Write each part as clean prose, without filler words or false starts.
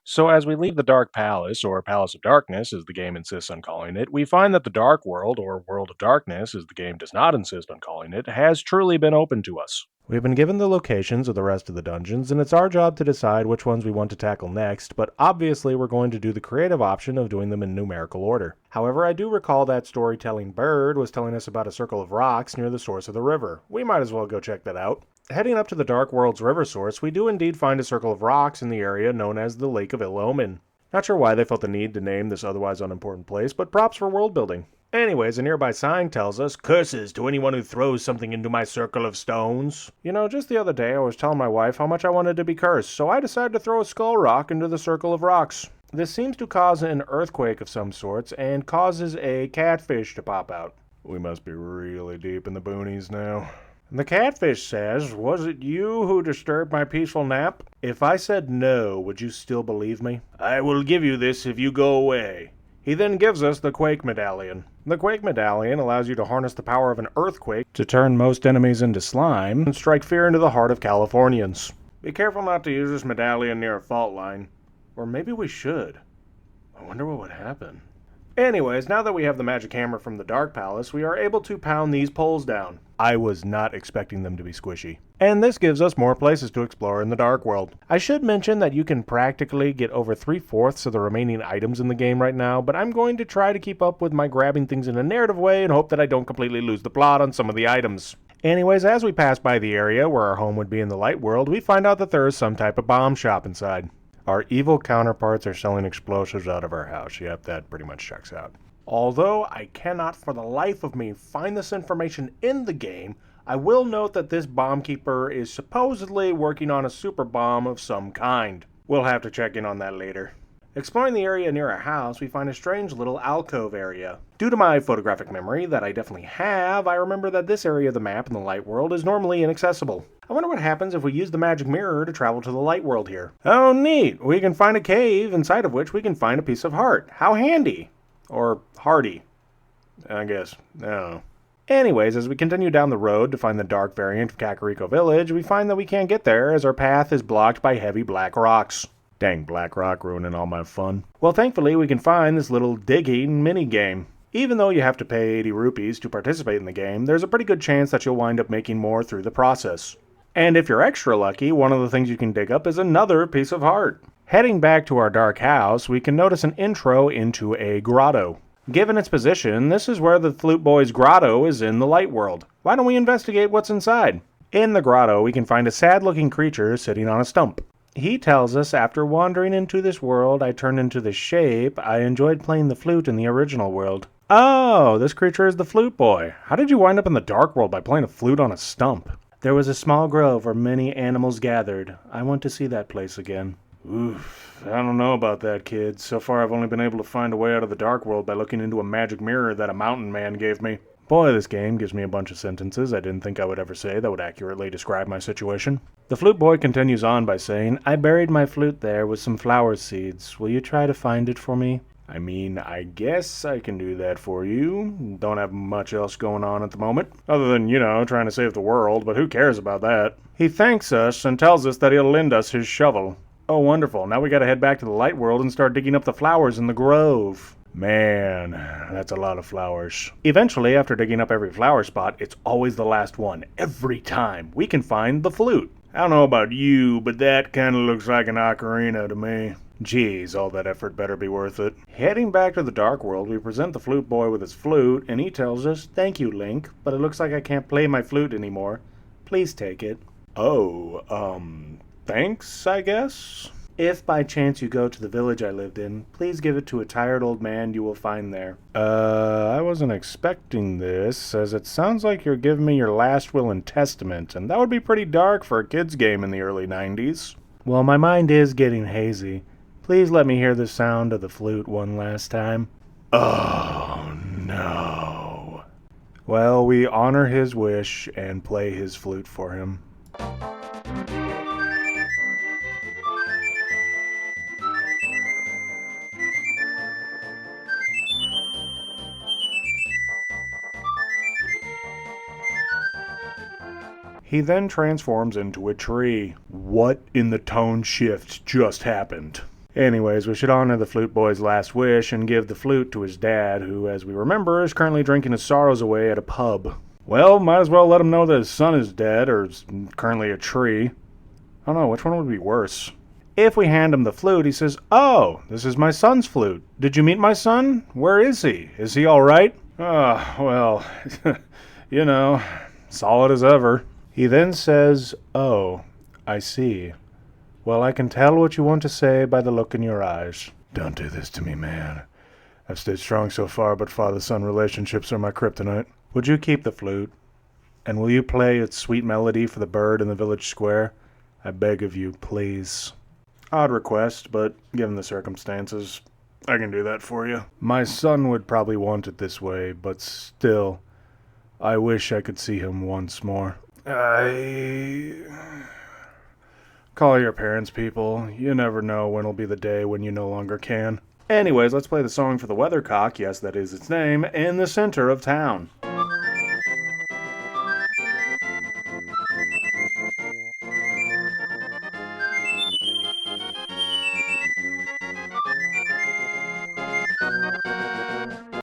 So, as we leave the Dark Palace, or Palace of Darkness, as the game insists on calling it, we find that the Dark World, or World of Darkness, as the game does not insist on calling it, has truly been open to us. We've been given the locations of the rest of the dungeons, and it's our job to decide which ones we want to tackle next, but obviously we're going to do the creative option of doing them in numerical order. However, I do recall that storytelling bird was telling us about a circle of rocks near the source of the river. We might as well go check that out. Heading up to the Dark World's river source, we do indeed find a circle of rocks in the area known as the Lake of Ill Omen. Not sure why they felt the need to name this otherwise unimportant place, but props for world building. Anyways, a nearby sign tells us, "Curses to anyone who throws something into my circle of stones." You know, just the other day I was telling my wife how much I wanted to be cursed, so I decided to throw a skull rock into the circle of rocks. This seems to cause an earthquake of some sorts, and causes a catfish to pop out. We must be really deep in the boonies now. The catfish says, "Was it you who disturbed my peaceful nap? If I said no, would you still believe me? I will give you this if you go away." He then gives us the Quake Medallion. The Quake Medallion allows you to harness the power of an earthquake to turn most enemies into slime and strike fear into the heart of Californians. Be careful not to use this medallion near a fault line. Or maybe we should. I wonder what would happen. Anyways, now that we have the magic hammer from the Dark Palace, we are able to pound these poles down. I was not expecting them to be squishy. And this gives us more places to explore in the Dark World. I should mention that you can practically get over 3/4 of the remaining items in the game right now, but I'm going to try to keep up with my grabbing things in a narrative way and hope that I don't completely lose the plot on some of the items. Anyways, as we pass by the area where our home would be in the Light World, we find out that there is some type of bomb shop inside. Our evil counterparts are selling explosives out of our house. Yep, that pretty much checks out. Although I cannot for the life of me find this information in the game, I will note that this bomb keeper is supposedly working on a super bomb of some kind. We'll have to check in on that later. Exploring the area near our house, we find a strange little alcove area. Due to my photographic memory that I definitely have, I remember that this area of the map in the Light World is normally inaccessible. I wonder what happens if we use the magic mirror to travel to the Light World here. Oh neat! We can find a cave inside of which we can find a piece of heart. How handy! Or hardy, I guess. I don't know. Anyways, as we continue down the road to find the dark variant of Kakariko Village, we find that we can't get there as our path is blocked by heavy black rocks. Dang, black rock ruining all my fun. Well, thankfully we can find this little digging mini-game. Even though you have to pay 80 rupees to participate in the game, there's a pretty good chance that you'll wind up making more through the process. And if you're extra lucky, one of the things you can dig up is another piece of heart. Heading back to our dark house, we can notice an intro into a grotto. Given its position, this is where the Flute Boy's grotto is in the Light World. Why don't we investigate what's inside? In the grotto, we can find a sad-looking creature sitting on a stump. He tells us, "After wandering into this world, I turned into this shape. I enjoyed playing the flute in the original world." Oh, this creature is the Flute Boy. How did you wind up in the Dark World by playing a flute on a stump? "There was a small grove where many animals gathered. I want to see that place again." Oof, I don't know about that, kid. So far I've only been able to find a way out of the Dark World by looking into a magic mirror that a mountain man gave me. Boy, this game gives me a bunch of sentences I didn't think I would ever say that would accurately describe my situation. The Flute Boy continues on by saying, "I buried my flute there with some flower seeds. Will you try to find it for me?" I mean, I guess I can do that for you. Don't have much else going on at the moment. Other than, trying to save the world, but who cares about that? He thanks us and tells us that he'll lend us his shovel. Oh, wonderful. Now we gotta head back to the Light World and start digging up the flowers in the grove. Man, that's a lot of flowers. Eventually, after digging up every flower spot, it's always the last one. Every time. We can find the flute. I don't know about you, but that kinda looks like an ocarina to me. Geez, all that effort better be worth it. Heading back to the Dark World, we present the Flute Boy with his flute, and he tells us, "Thank you, Link, but it looks like I can't play my flute anymore. Please take it." Oh, thanks, I guess? "If by chance you go to the village I lived in, please give it to a tired old man you will find there." I wasn't expecting this, as it sounds like you're giving me your last will and testament, and that would be pretty dark for a kid's game in the early 90s. Well, my mind is getting hazy. Please let me hear the sound of the flute one last time. Oh, no. Well, we honor his wish and play his flute for him. He then transforms into a tree. What in the tone shift just happened? Anyways, we should honor the Flute Boy's last wish and give the flute to his dad, who, as we remember, is currently drinking his sorrows away at a pub. Well, might as well let him know that his son is dead, or is currently a tree. I don't know, which one would be worse? If we hand him the flute, he says, "Oh, this is my son's flute. Did you meet my son? Where is he? Is he alright?" Well, you know, solid as ever. He then says, "Oh, I see. Well, I can tell what you want to say by the look in your eyes." Don't do this to me, man. I've stayed strong so far, but father-son relationships are my kryptonite. Would you keep the flute? And will you play its sweet melody for the bird in the village square? I beg of you, please. Odd request, but given the circumstances, I can do that for you. My son would probably want it this way, but still, I wish I could see him once more. Call your parents, people. You never know when'll be the day when you no longer can. Anyways, let's play the song for the weathercock, yes, that is its name, in the center of town.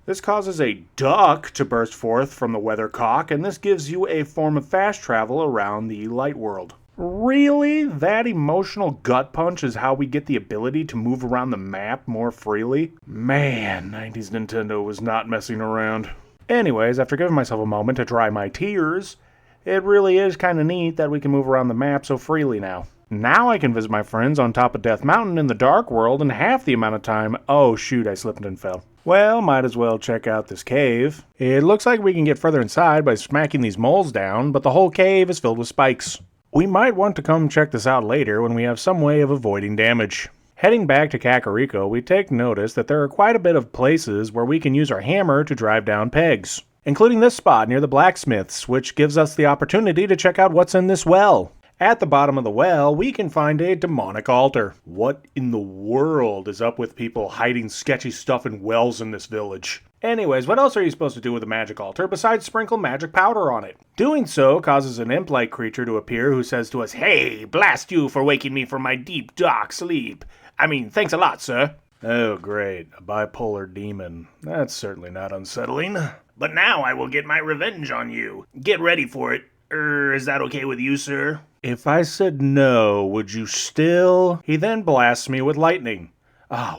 This causes a duck to burst forth from the weathercock, and this gives you a form of fast travel around the light world. Really? That emotional gut punch is how we get the ability to move around the map more freely? Man, 90s Nintendo was not messing around. Anyways, after giving myself a moment to dry my tears, it really is kinda neat that we can move around the map so freely now. Now I can visit my friends on top of Death Mountain in the Dark World in half the amount of time. Oh shoot, I slipped and fell. Well, might as well check out this cave. It looks like we can get further inside by smacking these moles down, but the whole cave is filled with spikes. We might want to come check this out later when we have some way of avoiding damage. Heading back to Kakariko, we take notice that there are quite a bit of places where we can use our hammer to drive down pegs, including this spot near the blacksmiths, which gives us the opportunity to check out what's in this well. At the bottom of the well, we can find a demonic altar. What in the world is up with people hiding sketchy stuff in wells in this village? Anyways, what else are you supposed to do with a magic altar besides sprinkle magic powder on it? Doing so causes an imp-like creature to appear who says to us, "Hey, blast you for waking me from my deep, dark sleep. I mean, thanks a lot, sir." Oh, great. A bipolar demon. That's certainly not unsettling. "But now I will get my revenge on you. Get ready for it. Is that okay with you, sir?" If I said no, would you still? He then blasts me with lightning.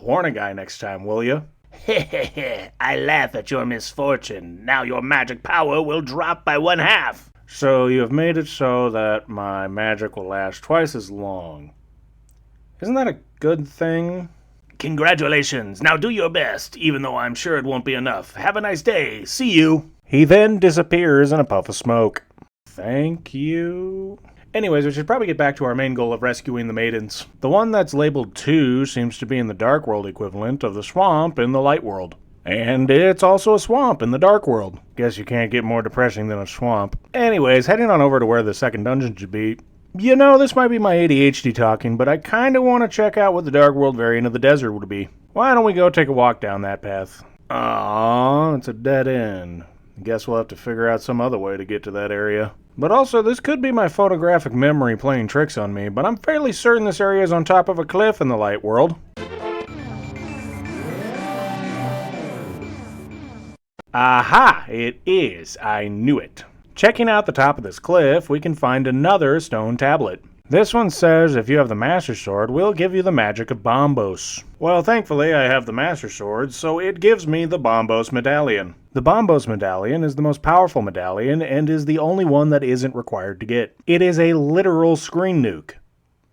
Warn a guy next time, will you? Hehehe, I laugh at your misfortune. Now your magic power will drop by 1/2. So you have made it so that my magic will last twice as long. Isn't that a good thing? Congratulations. Now do your best, even though I'm sure it won't be enough. Have a nice day. See you. He then disappears in a puff of smoke. Thank you. Anyways, we should probably get back to our main goal of rescuing the maidens. The one that's labeled 2 seems to be in the Dark World equivalent of the swamp in the Light World. And it's also a swamp in the Dark World. Guess you can't get more depressing than a swamp. Anyways, heading on over to where the second dungeon should be. You know, this might be my ADHD talking, but I kinda want to check out what the Dark World variant of the desert would be. Why don't we go take a walk down that path? Aww, it's a dead end. Guess we'll have to figure out some other way to get to that area. But also, this could be my photographic memory playing tricks on me, but I'm fairly certain this area is on top of a cliff in the Light World. Aha! It is. I knew it. Checking out the top of this cliff, we can find another stone tablet. This one says if you have the Master Sword, we'll give you the magic of Bombos. Well, thankfully I have the Master Sword, so it gives me the Bombos Medallion. The Bombos Medallion is the most powerful medallion and is the only one that isn't required to get. It is a literal screen nuke.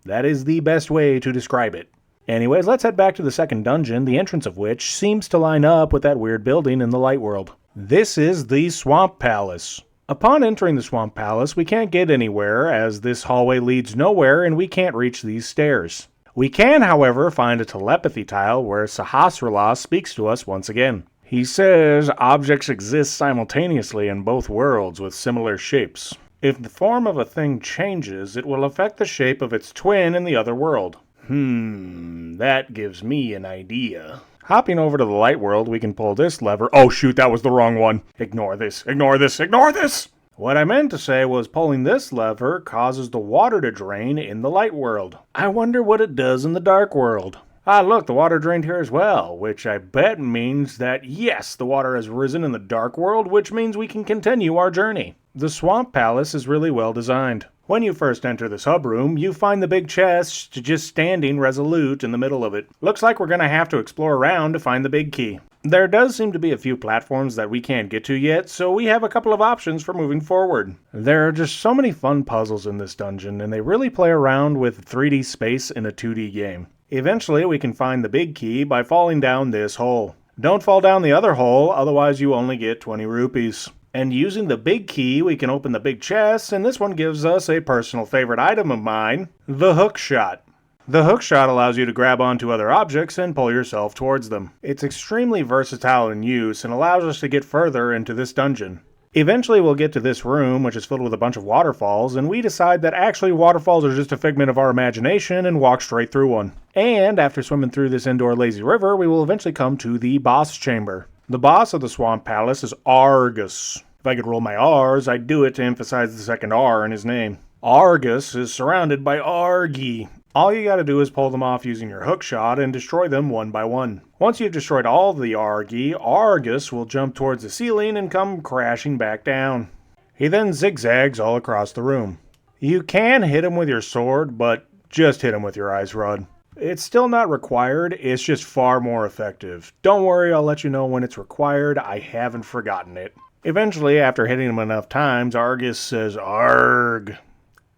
That is the best way to describe it. Anyways, let's head back to the second dungeon, the entrance of which seems to line up with that weird building in the Light World. This is the Swamp Palace. Upon entering the Swamp Palace, we can't get anywhere, as this hallway leads nowhere and we can't reach these stairs. We can, however, find a telepathy tile where Sahasrarla speaks to us once again. He says objects exist simultaneously in both worlds with similar shapes. If the form of a thing changes, it will affect the shape of its twin in the other world. That gives me an idea. Hopping over to the Light World, we can pull this lever. Oh shoot, that was the wrong one. Ignore this, ignore this, ignore this! What I meant to say was pulling this lever causes the water to drain in the light world. I wonder what it does in the dark world. Ah, look, the water drained here as well, which I bet means that, yes, the water has risen in the dark world, which means we can continue our journey. The Swamp Palace is really well designed. When you first enter this hub room, you find the big chest just standing resolute in the middle of it. Looks like we're gonna have to explore around to find the big key. There does seem to be a few platforms that we can't get to yet, so we have a couple of options for moving forward. There are just so many fun puzzles in this dungeon, and they really play around with 3D space in a 2D game. Eventually, we can find the big key by falling down this hole. Don't fall down the other hole, otherwise you only get 20 rupees. And using the big key, we can open the big chest, and this one gives us a personal favorite item of mine, the hook shot. The hook shot allows you to grab onto other objects and pull yourself towards them. It's extremely versatile in use and allows us to get further into this dungeon. Eventually we'll get to this room, which is filled with a bunch of waterfalls, and we decide that actually waterfalls are just a figment of our imagination and walk straight through one. And after swimming through this indoor lazy river, we will eventually come to the boss chamber. The boss of the Swamp Palace is Argus. If I could roll my R's, I'd do it to emphasize the second R in his name. Argus is surrounded by Argy. All you gotta do is pull them off using your hook shot and destroy them one by one. Once you've destroyed all the Argy, Argus will jump towards the ceiling and come crashing back down. He then zigzags all across the room. You can hit him with your sword, but just hit him with your ice rod. It's still not required, it's just far more effective. Don't worry, I'll let you know when it's required, I haven't forgotten it. Eventually, after hitting him enough times, Argus says "Arg,"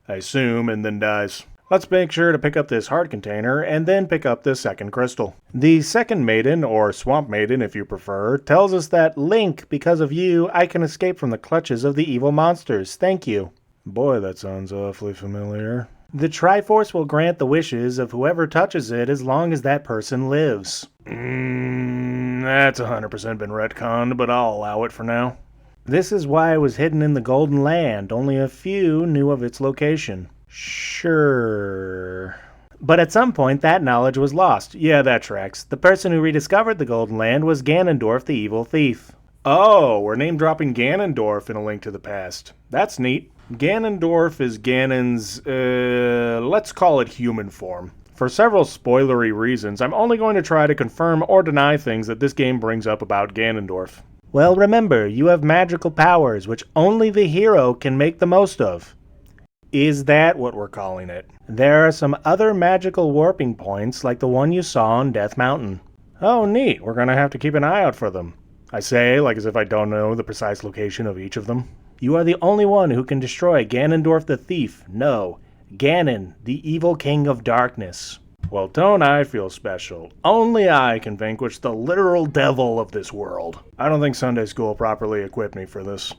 I assume, and then dies. Let's make sure to pick up this heart container and then pick up the second crystal. The second maiden, or swamp maiden if you prefer, tells us that, "Link, because of you, I can escape from the clutches of the evil monsters. Thank you." Boy, that sounds awfully familiar. The Triforce will grant the wishes of whoever touches it as long as that person lives. That's 100% been retconned, but I'll allow it for now. This is why it was hidden in the Golden Land. Only a few knew of its location. Sure. But at some point, that knowledge was lost. Yeah, that tracks. The person who rediscovered the Golden Land was Ganondorf the Evil Thief. Oh, we're name-dropping Ganondorf in A Link to the Past. That's neat. Ganondorf is Ganon's, let's call it human form. For several spoilery reasons, I'm only going to try to confirm or deny things that this game brings up about Ganondorf. Well, remember, you have magical powers, which only the hero can make the most of. Is that what we're calling it? There are some other magical warping points like the one you saw on Death Mountain. Oh, neat. We're going to have to keep an eye out for them. I say, like as if I don't know the precise location of each of them. You are the only one who can destroy Ganondorf the Thief. No, Ganon, the evil king of darkness. Well, don't I feel special. Only I can vanquish the literal devil of this world. I don't think Sunday school properly equipped me for this.